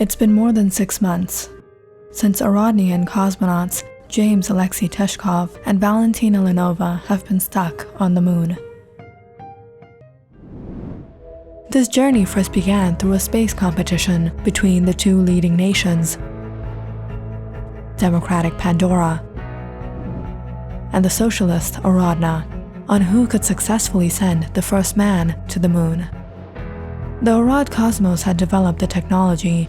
It's been more than 6 months since Astronauts and Cosmonauts James Alexei Tishkov and Valentina Lenova have been stuck on the moon. This journey first began through a space competition between the two leading nations, Democratic Pandora and the socialist Aradna, on who could successfully send the first man to the moon. The Arad Cosmos had developed the technology,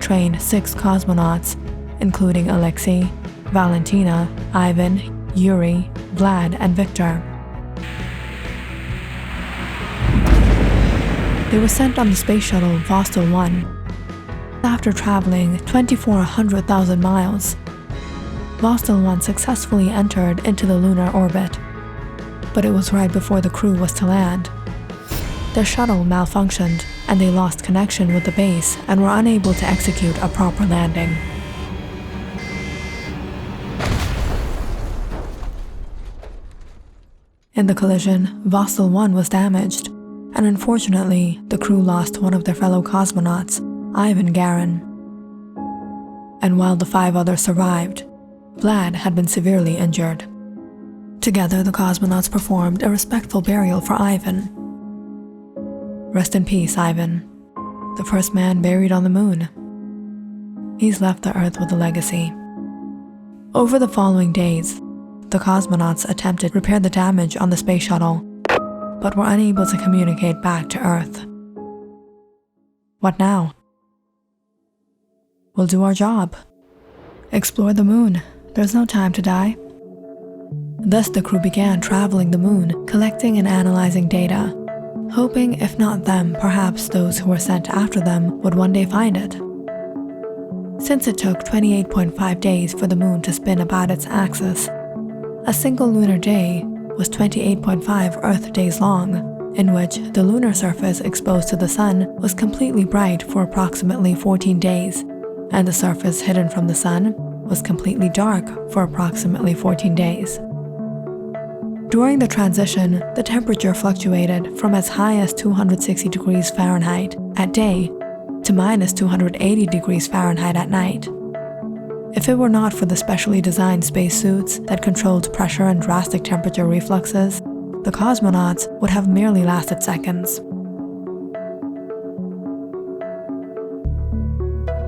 trained 6 cosmonauts, including Alexei, Valentina, Ivan, Yuri, Vlad, and Victor. They were sent on the space shuttle Vostok 1. After traveling 2,400,000 miles, Vostok 1 successfully entered into the lunar orbit, but it was right before the crew was to land. Their shuttle malfunctioned, and they lost connection with the base and were unable to execute a proper landing. In the collision, Vostok 1 was damaged, and unfortunately, the crew lost one of their fellow cosmonauts, Ivan Garin. And while the 5 others survived, Vlad had been severely injured. Together, the cosmonauts performed a respectful burial for Ivan. Rest in peace, Ivan, the first man buried on the moon. He's left the Earth with a legacy. Over the following days, the cosmonauts attempted to repair the damage on the space shuttle, but were unable to communicate back to Earth. What now? We'll do our job. Explore the moon. There's no time to die. Thus, the crew began traveling the moon, collecting and analyzing data, hoping if not them, perhaps those who were sent after them would one day find it. Since it took 28.5 days for the moon to spin about its axis, a single lunar day was 28.5 Earth days long, in which the lunar surface exposed to the sun was completely bright for approximately 14 days, and the surface hidden from the sun was completely dark for approximately 14 days. During the transition, the temperature fluctuated from as high as 260 degrees Fahrenheit at day to minus 280 degrees Fahrenheit at night. If it were not for the specially designed spacesuits that controlled pressure and drastic temperature refluxes, the cosmonauts would have merely lasted seconds.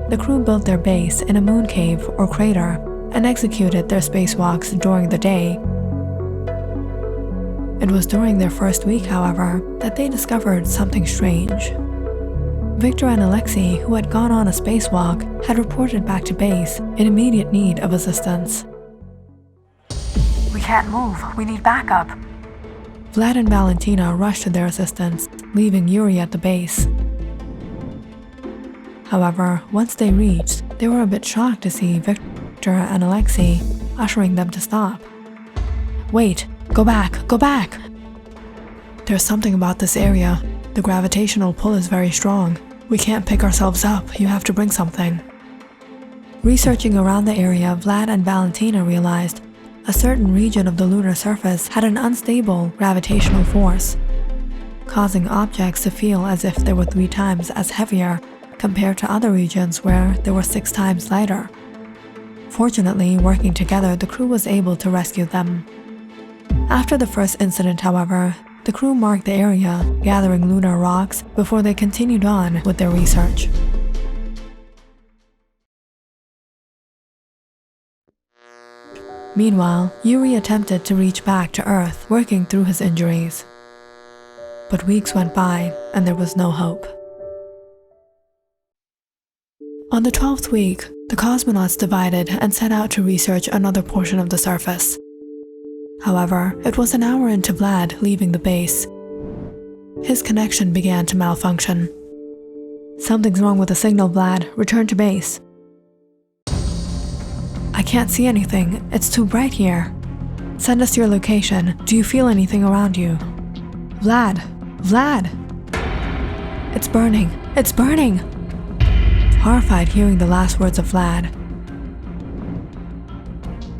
The crew built their base in a moon cave or crater and executed their spacewalks during the day. It was during their first week, however, that they discovered something strange. Victor and Alexei, who had gone on a spacewalk, had reported back to base in immediate need of assistance. We can't move. We need backup. Vlad and Valentina rushed to their assistance, leaving Yuri at the base. However, once they reached, they were a bit shocked to see Victor and Alexei ushering them to stop. Wait! Go back! Go back! There's something about this area. The gravitational pull is very strong. We can't pick ourselves up. You have to bring something. Researching around the area, Vlad and Valentina realized a certain region of the lunar surface had an unstable gravitational force, causing objects to feel as if they were 3 times as heavier compared to other regions where they were 6 times lighter. Fortunately, working together, the crew was able to rescue them. After the first incident, however, the crew marked the area, gathering lunar rocks before they continued on with their research. Meanwhile, Yuri attempted to reach back to Earth, working through his injuries. But weeks went by, and there was no hope. On the 12th week, the cosmonauts divided and set out to research another portion of the surface. However, it was an hour into Vlad leaving the base. His connection began to malfunction. Something's wrong with the signal, Vlad. Return to base. I can't see anything. It's too bright here. Send us your location. Do you feel anything around you? Vlad! Vlad! It's burning! It's burning! Horrified hearing the last words of Vlad,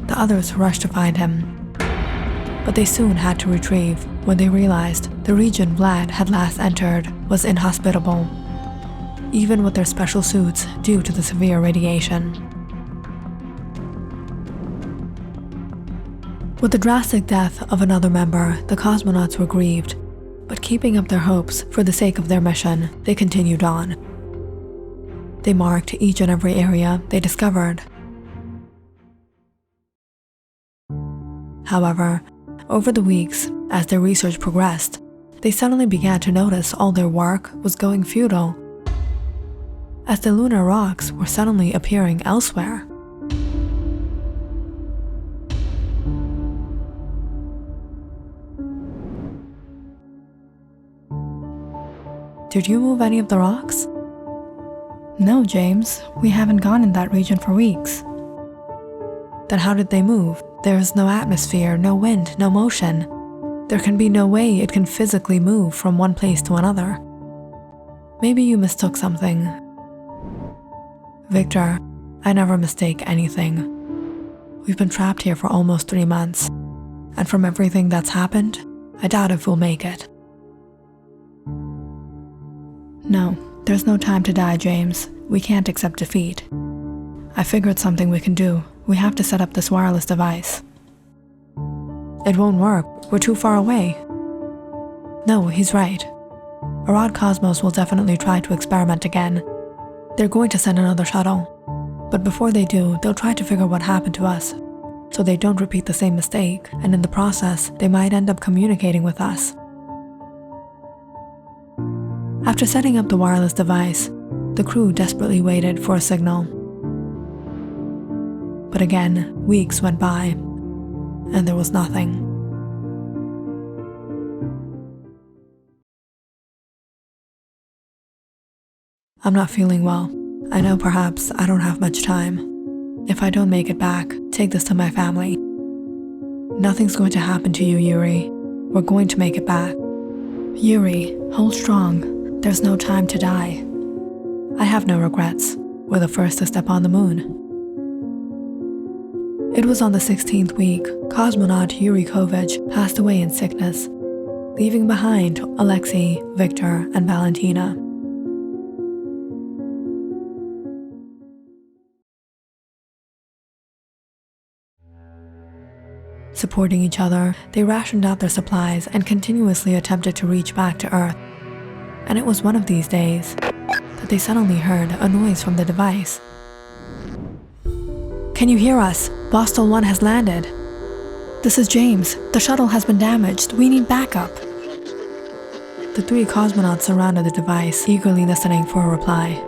the others rushed to find him. But they soon had to retrieve when they realized the region Vlad had last entered was inhospitable. even with their special suits due to the severe radiation. With the drastic death of another member, the cosmonauts were grieved, but keeping up their hopes for the sake of their mission, they continued on. They marked each and every area they discovered. However, over the weeks, as their research progressed, they suddenly began to notice all their work was going futile, as the lunar rocks were suddenly appearing elsewhere. Did you move any of the rocks? No, James, we haven't gone in that region for weeks. Then how did they move? There is no atmosphere, no wind, no motion. There can be no way it can physically move from one place to another. Maybe you mistook something. Victor, I never mistake anything. We've been trapped here for almost 3 months, and from everything that's happened, I doubt if we'll make it. No, there's no time to die, James. We can't accept defeat. I figured something we can do. We have to set up this wireless device. It won't work. We're too far away. No, he's right. Arad Cosmos will definitely try to experiment again. They're going to send another shuttle. But before they do, they'll try to figure what happened to us, so they don't repeat the same mistake, and in the process, they might end up communicating with us. After setting up the wireless device, the crew desperately waited for a signal. But again, weeks went by, and there was nothing. I'm not feeling well. I know perhaps I don't have much time. If I don't make it back, take this to my family. Nothing's going to happen to you, Yuri. We're going to make it back. Yuri, hold strong. There's no time to die. I have no regrets. We're the first to step on the moon. It was on the 16th week, cosmonaut Yuri Kovich passed away in sickness, leaving behind Alexei, Victor, and Valentina. Supporting each other, they rationed out their supplies and continuously attempted to reach back to Earth. And it was one of these days that they suddenly heard a noise from the device. Can you hear us? Vostok 1 has landed. This is James. The shuttle has been damaged. We need backup. The 3 cosmonauts surrounded the device, eagerly listening for a reply.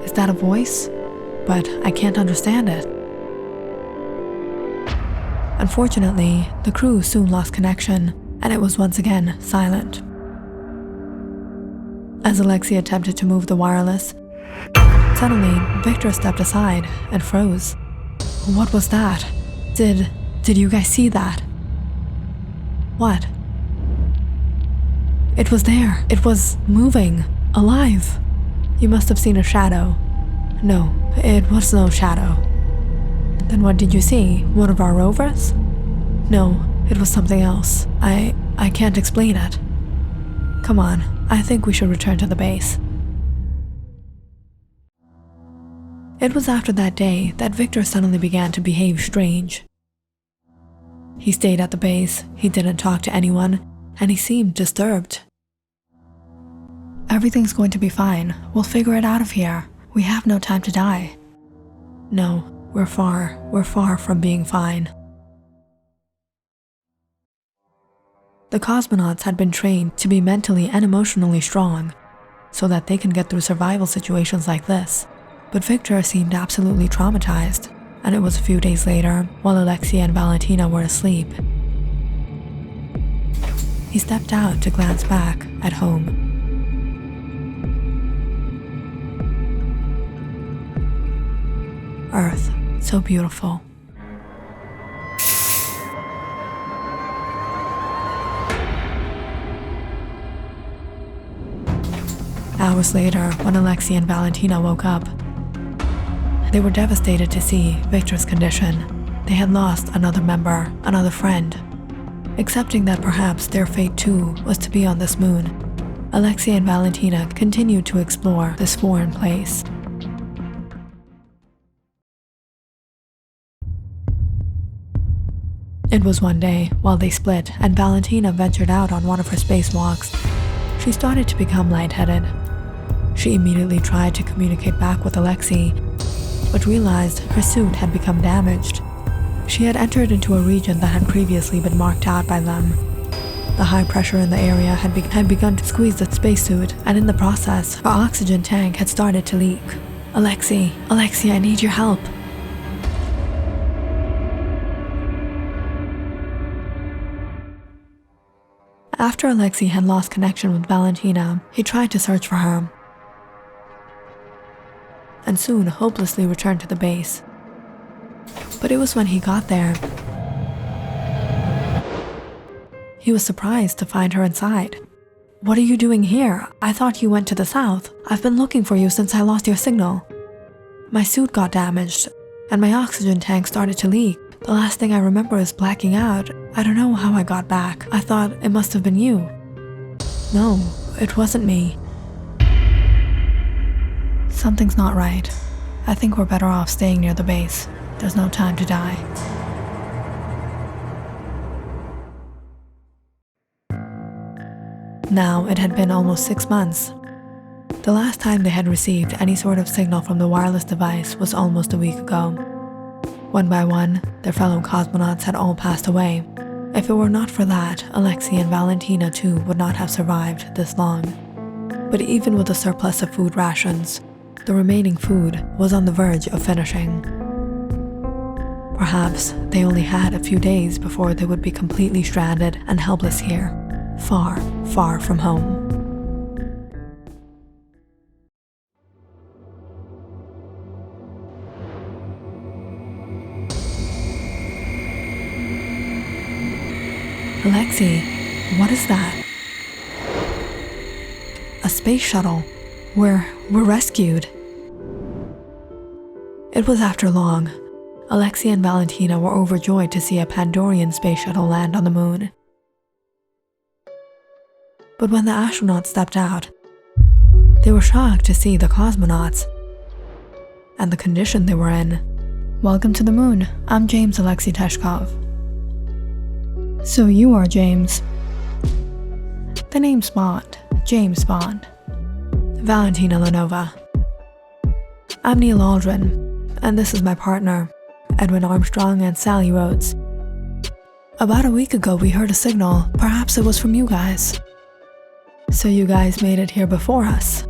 Is that a voice? But I can't understand it. Unfortunately, the crew soon lost connection, and it was once again silent. As Alexei attempted to move the wireless, suddenly Victor stepped aside and froze. What was that? Did you guys see that? What? It was there. It was moving. Alive. You must have seen a shadow. No, it was no shadow. Then what did you see? One of our rovers? No, it was something else. I can't explain it. Come on, I think we should return to the base. It was after that day that Victor suddenly began to behave strange. He stayed at the base, he didn't talk to anyone, and he seemed disturbed. Everything's going to be fine. We'll figure it out of here. We have no time to die. No, we're far from being fine. The cosmonauts had been trained to be mentally and emotionally strong, so that they can get through survival situations like this. But Victor seemed absolutely traumatized, and it was a few days later, while Alexei and Valentina were asleep. He stepped out to glance back at home. Earth, so beautiful. Hours later, when Alexei and Valentina woke up, they were devastated to see Victor's condition. They had lost another member, another friend. Accepting that perhaps their fate too was to be on this moon, Alexei and Valentina continued to explore this foreign place. It was one day, while they split and Valentina ventured out on one of her spacewalks, she started to become lightheaded. She immediately tried to communicate back with Alexei, but realized her suit had become damaged. She had entered into a region that had previously been marked out by them. The high pressure in the area had begun to squeeze the spacesuit, and in the process, her oxygen tank had started to leak. Alexei, I need your help. After Alexei had lost connection with Valentina, he tried to search for her, and soon hopelessly returned to the base. But it was when he got there, he was surprised to find her inside. "What are you doing here? I thought you went to the south. I've been looking for you since I lost your signal. My suit got damaged, and my oxygen tank started to leak. The last thing I remember is blacking out. I don't know how I got back. I thought it must have been you." "No, it wasn't me." "Something's not right. I think we're better off staying near the base. There's no time to die." Now it had been almost 6 months. The last time they had received any sort of signal from the wireless device was almost a week ago. One by one, their fellow cosmonauts had all passed away. If it were not for that, Alexei and Valentina too would not have survived this long. But even with a surplus of food rations, the remaining food was on the verge of finishing. Perhaps they only had a few days before they would be completely stranded and helpless here, far, far from home. "Alexei, what is that?" "A space shuttle. We're rescued." It was after long. Alexei and Valentina were overjoyed to see a Pandorian space shuttle land on the moon. But when the astronauts stepped out, they were shocked to see the cosmonauts and the condition they were in. "Welcome to the moon. I'm James Alexei Teshkov." "So you are James." "The name's Bond. James Bond." "Valentina Lenova." "I'm Neil Aldrin, and this is my partner, Edwin Armstrong and Sally Rhodes. About a week ago we heard a signal. Perhaps it was from you guys." "So you guys made it here before us?"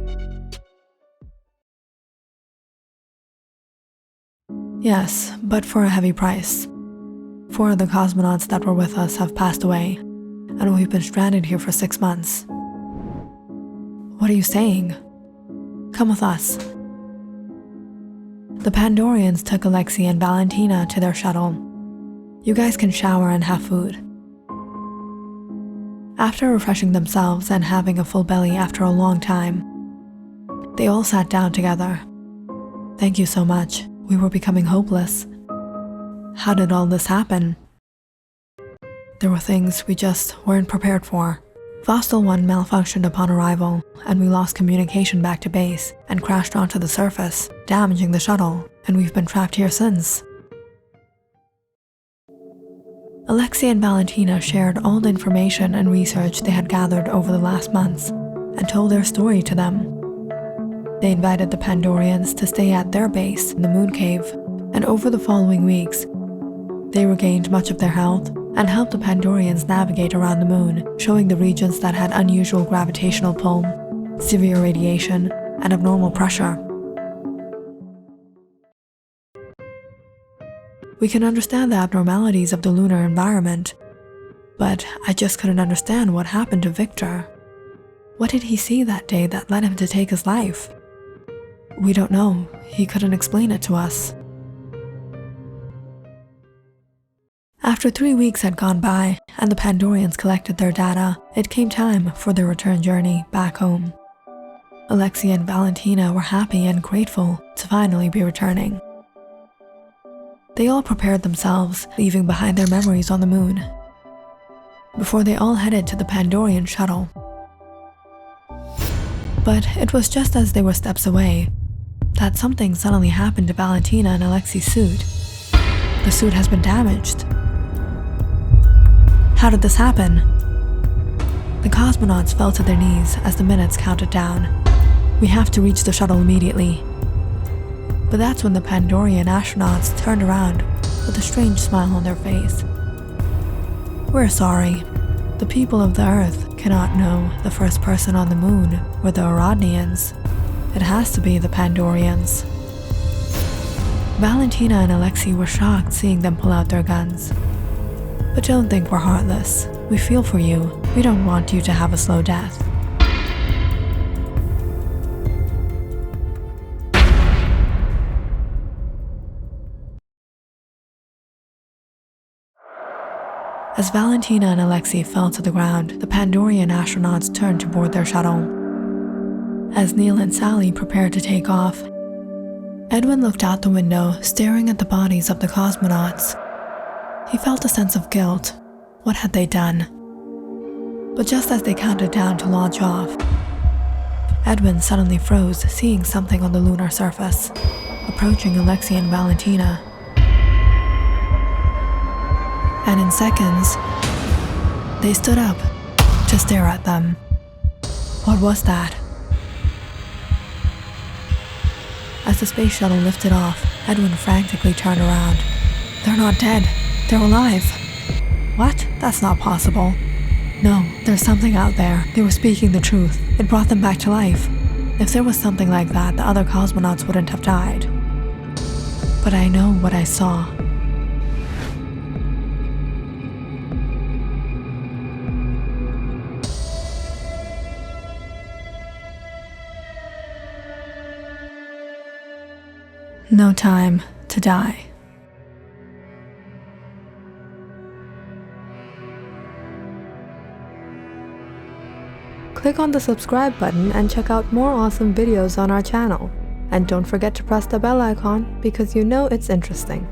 "Yes, but for a heavy price. 4 of the cosmonauts that were with us have passed away, and we've been stranded here for 6 months." "What are you saying?" "Come with us." The Pandorians took Alexei and Valentina to their shuttle. "You guys can shower and have food." After refreshing themselves and having a full belly after a long time, they all sat down together. "Thank you so much. We were becoming hopeless. How did all this happen?" "There were things we just weren't prepared for. Vostel 1 malfunctioned upon arrival, and we lost communication back to base and crashed onto the surface, damaging the shuttle, and we've been trapped here since." Alexei and Valentina shared all the information and research they had gathered over the last months and told their story to them. They invited the Pandorians to stay at their base in the moon cave, and over the following weeks, they regained much of their health and helped the Pandorians navigate around the moon, showing the regions that had unusual gravitational pull, severe radiation, and abnormal pressure. "We can understand the abnormalities of the lunar environment, but I just couldn't understand what happened to Victor. What did he see that day that led him to take his life? We don't know. He couldn't explain it to us." After 3 weeks had gone by and the Pandorians collected their data, it came time for their return journey back home. Alexei and Valentina were happy and grateful to finally be returning. They all prepared themselves, leaving behind their memories on the moon, before they all headed to the Pandorian shuttle. But it was just as they were steps away that something suddenly happened to Valentina and Alexei's suit. The suit has been damaged. How did this happen? The cosmonauts fell to their knees as the minutes counted down. We have to reach the shuttle immediately. But that's when the Pandorian astronauts turned around with a strange smile on their face. We're sorry. The people of the Earth cannot know the first person on the moon were the Aradnians. It has to be the Pandorians. Valentina and Alexei were shocked seeing them pull out their guns. But don't think we're heartless. We feel for you. We don't want you to have a slow death. As Valentina and Alexei fell to the ground, the Pandorian astronauts turned to board their shuttle. As Neil and Sally prepared to take off, Edwin looked out the window, staring at the bodies of the cosmonauts. He felt a sense of guilt. What had they done? But just as they counted down to launch off, Edwin suddenly froze, seeing something on the lunar surface, approaching Alexei and Valentina. And in seconds, they stood up to stare at them. What was that? As the space shuttle lifted off, Edwin frantically turned around. They're not dead. They're alive. What? That's not possible. No, there's something out there. They were speaking the truth. It brought them back to life. If there was something like that, the other cosmonauts wouldn't have died. But I know what I saw. No time to die. Click on the subscribe button and check out more awesome videos on our channel. And don't forget to press the bell icon because you know it's interesting.